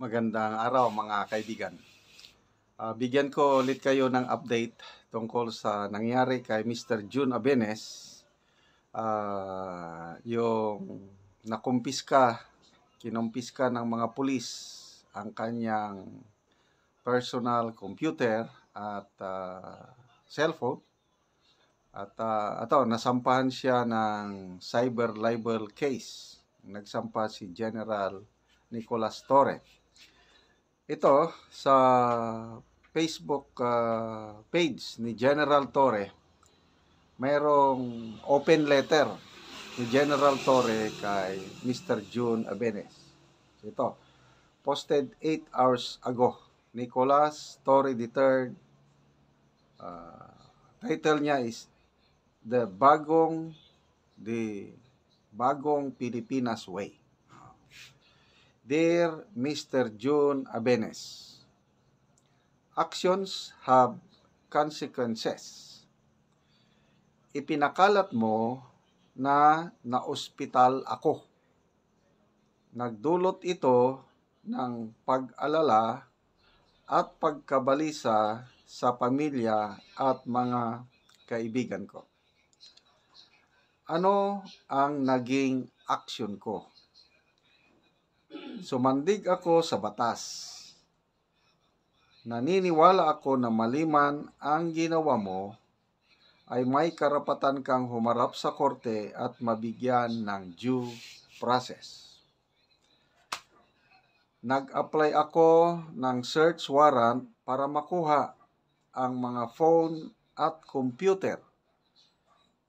Magandang araw mga kaibigan. Bigyan ko ulit kayo ng update tungkol sa nangyari kay Mr. June Abenes. Yung kinumpiska ng mga pulis ang kanyang personal computer at cellphone. At nasampahan siya ng cyber libel case. Nagsampa si General Nicolas Torre. Ito sa Facebook page ni General Torre, mayroong open letter ni General Torre kay Mr. June Abenes. Ito, posted 8 hours ago. Nicolas Torre III, title niya is The Bagong Pilipinas Way. Dear Mr. June Abenes, actions have consequences. Ipinakalat mo na naospital ako. Nagdulot ito ng pag-alala at pagkabalisa sa pamilya at mga kaibigan ko. Ano ang naging aksyon ko? Sumandig ako sa batas. Naniniwala ako na maliman ang ginawa mo, ay may karapatan kang humarap sa korte at mabigyan ng due process. Nag-apply ako ng search warrant para makuha ang mga phone at computer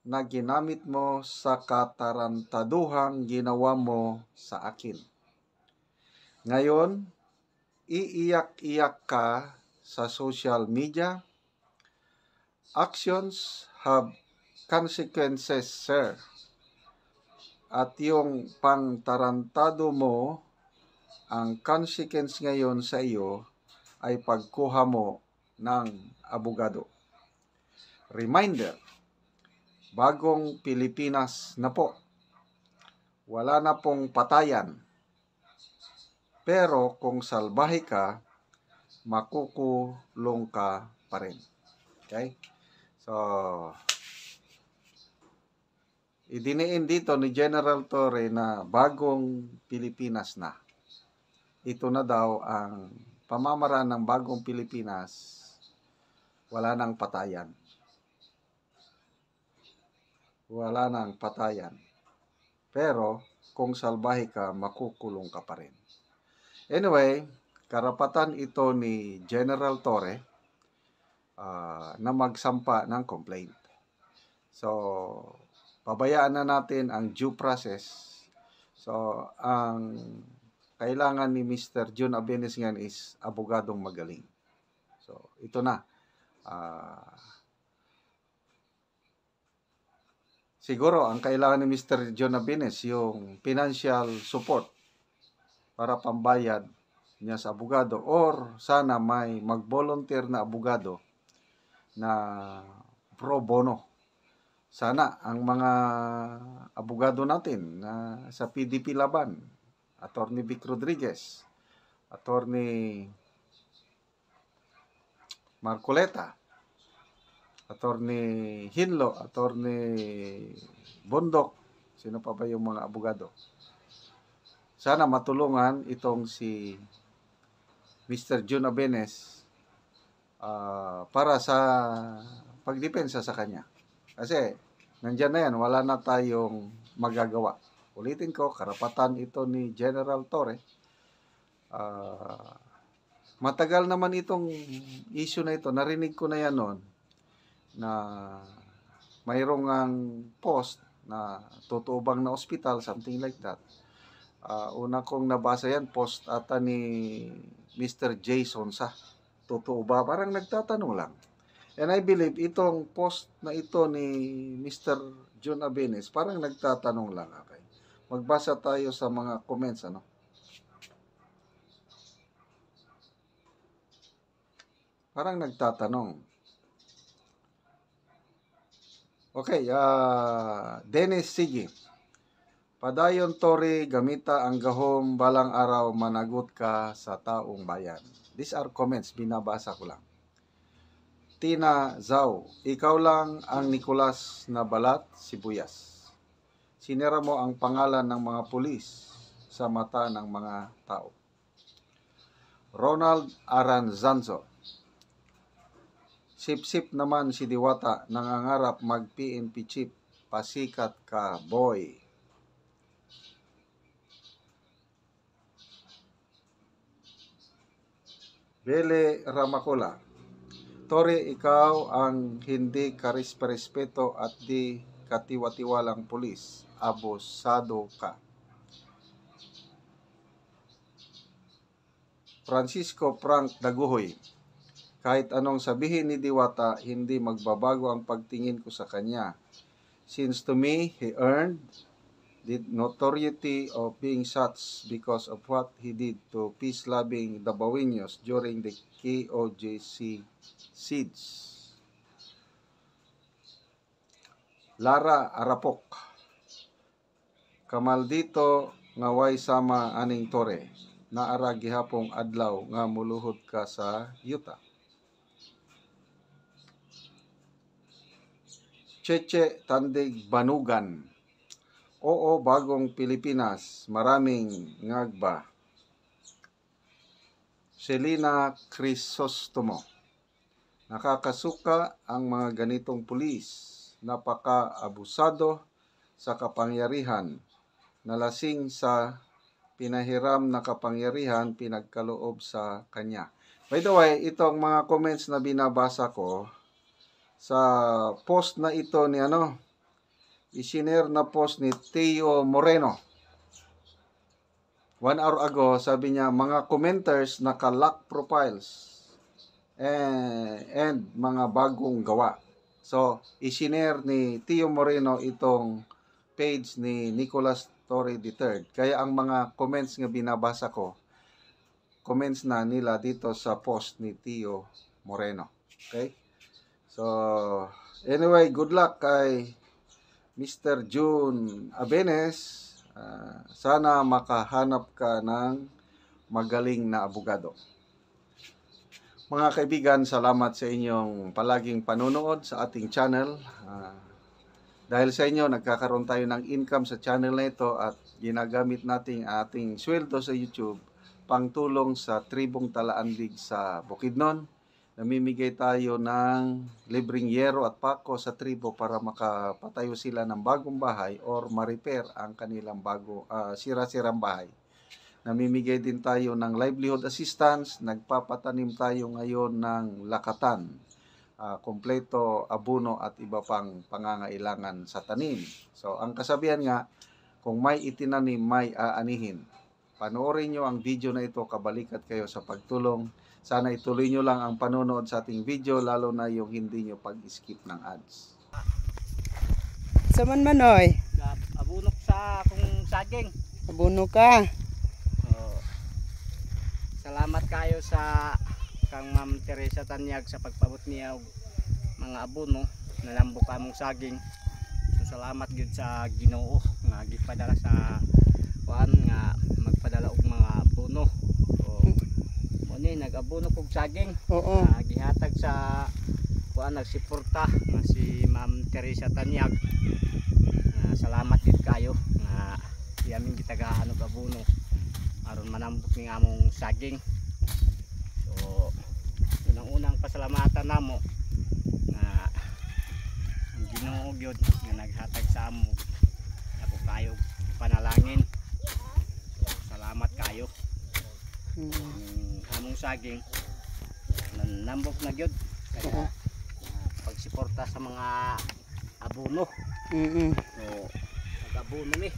na ginamit mo sa katarantaduhang ginawa mo sa akin. Ngayon, iiyak-iyak ka sa social media. Actions have consequences, sir. At yung pangtarantado mo, ang consequence ngayon sa iyo ay pagkuha mo ng abogado. Reminder, bagong Pilipinas na po. Wala na pong patayan. Pero kung salbahe ka, makukulong ka pa rin. Okay? So, idiniin dito ni General Torre na bagong Pilipinas na. Ito na daw ang pamamaraan ng bagong Pilipinas. Wala nang patayan. Wala nang patayan. Pero kung salbahe ka, makukulong ka pa rin. Anyway, karapatan ito ni General Torre na magsampa ng complaint. So, pabayaan na natin ang due process. So, ang kailangan ni Mr. June Abenes ngayon is abogadong magaling. So, ito na. Siguro, ang kailangan ni Mr. June Abenes, yung financial support para pambayad niya sa abogado, or sana may mag-volunteer na abogado na pro bono. Sana ang mga abogado natin na sa PDP Laban, Attorney Vic Rodriguez, Attorney Marcoleta, Attorney Hinlo, Attorney Bondok, sino pa ba yung mga abogado? Sana matulungan itong si Mr. June Abenes para sa pagdepensa sa kanya. Kasi nandyan na yan, wala na tayong magagawa. Ulitin ko, karapatan ito ni General Torre. Matagal naman itong issue na ito. Narinig ko na yan noon na mayroong ang post na totoo bang na ospital, something like that. Una kong nabasa yan, post ata ni Mr. Jason sa totoo ba? Parang nagtatanong lang. And I believe itong post na ito ni Mr. June Abenes, parang nagtatanong lang. Okay. Magbasa tayo sa mga comments, ano? Parang nagtatanong. Okay, Dennis Sige. Padayon Tori, gamita ang gahom balang araw managot ka sa taong bayan. These are comments, binabasa ko lang. Tina Zhao, ikaw lang ang Nicolas na balat sibuyas. Sinira mo ang pangalan ng mga pulis sa mata ng mga tao. Ronald Aranzanzo, sip-sip naman si Diwata, nangangarap mag-PNP chief, pasikat ka boy. Bele Ramacola, Tori, ikaw ang hindi karispeto at di katiwa-tiwalang pulis. Abusado ka. Francisco Frank Daguhoy, kahit anong sabihin ni Diwata, hindi magbabago ang pagtingin ko sa kanya. Since to me, he earned the notoriety of being such because of what he did to peace-loving Dabaweños during the KOJC siege. Lara Arapok, kamaldito nga way sama aning Tore, naara gihapong adlaw nga muluhod ka sa yuta. Cheche Tandig Banugan, oo, bagong Pilipinas, maraming ngagba. Selena Crisostomo, nakakasuka ang mga ganitong pulis, napaka-abusado sa kapangyarihan, nalasing sa pinahiram na kapangyarihan pinagkaloob sa kanya. By the way, itong mga comments na binabasa ko sa post na ito ni isinare na post ni Teo Moreno. 1 hour ago, sabi niya, mga commenters naka-lock profiles and mga bagong gawa. So, isinare ni Teo Moreno itong page ni Nicolas Torre III. Kaya ang mga comments nga binabasa ko, comments na nila dito sa post ni Teo Moreno. Okay? So, anyway, good luck kay Mr. June Abenes. Sana makahanap ka ng magaling na abogado. Mga kaibigan, salamat sa inyong palaging panonood sa ating channel. Dahil sa inyo, nagkakaroon tayo ng income sa channel na ito at ginagamit natin ating sweldo sa YouTube pangtulong sa tribong Talaandig sa Bukidnon. Namimigay tayo ng libreng yero at pako sa tribo para makapatayo sila ng bagong bahay or ma-repair ang kanilang sira-sirang bahay. Namimigay din tayo ng livelihood assistance. Nagpapatanim tayo ngayon ng lakatan, kompleto, abono at iba pang pangangailangan sa tanim. So, ang kasabihan nga, kung may itinanim, may aanihin. Panoorin nyo ang video na ito, kabalikat kayo sa pagtulong. Sana ituloy nyo lang ang panonood sa ating video, lalo na yung hindi nyo pag-skip ng ads. Saman manoy? Abunok sa akong saging. Abuno ka. Salamat kayo sa kang Ma'am Teresa Tanyag sa pagpabot niya og mga abono nalambok among saging. So, salamat gyud sa Ginoo nga gipadala sa kuan nga magpadala og mga abono. So, ni nag-abono kog saging. Oo. Gihatag sa kuan nagsuporta nga si Ma'am Teresa Tanyag. Salamat gyud kayo nga iaming gitagaan og abono aron manambok ning among saging. So, unang-unang pasalamatan namo nga ang Ginoo gyud nga naghatag sa amo ako kayo panalangin. So, salamat kayo. Among saging nanambok na gyud kaya pagsuporta sa mga abono. So, nag-abono mi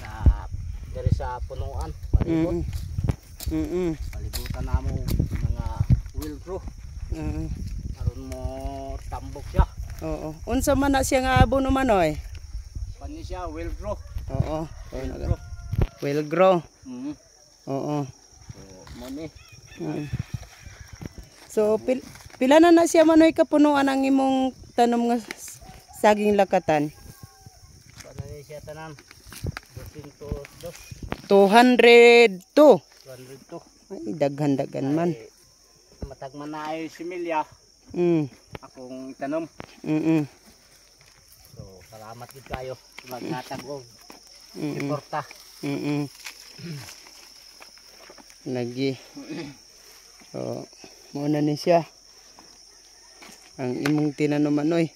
sa diri sa punuan palibot. Palibutan namo mga wilbro aron mo tambok siya. Oo. Unsa man na siya nga abono manoy? Pani siya wilbro. Oo. Wilbro. Will grow. Oo. So mo ni. So pila na siya manoy kapunuan ang imong tanom nga saging lakatan? Pani siya tanan 202. 200 to. Ay, daghan-daghan man. Ay, matag man na ay similya Mm. akong itanom. Mm. So salamat gid kayo maghatag og Mm. suporta. Mm. Lagi. So, muna ni siya. Ang imong tinanuman oy.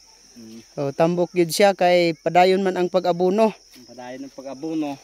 So, tambok yun siya kay padayon man ang pag-abuno. Padayon ng pag-abuno.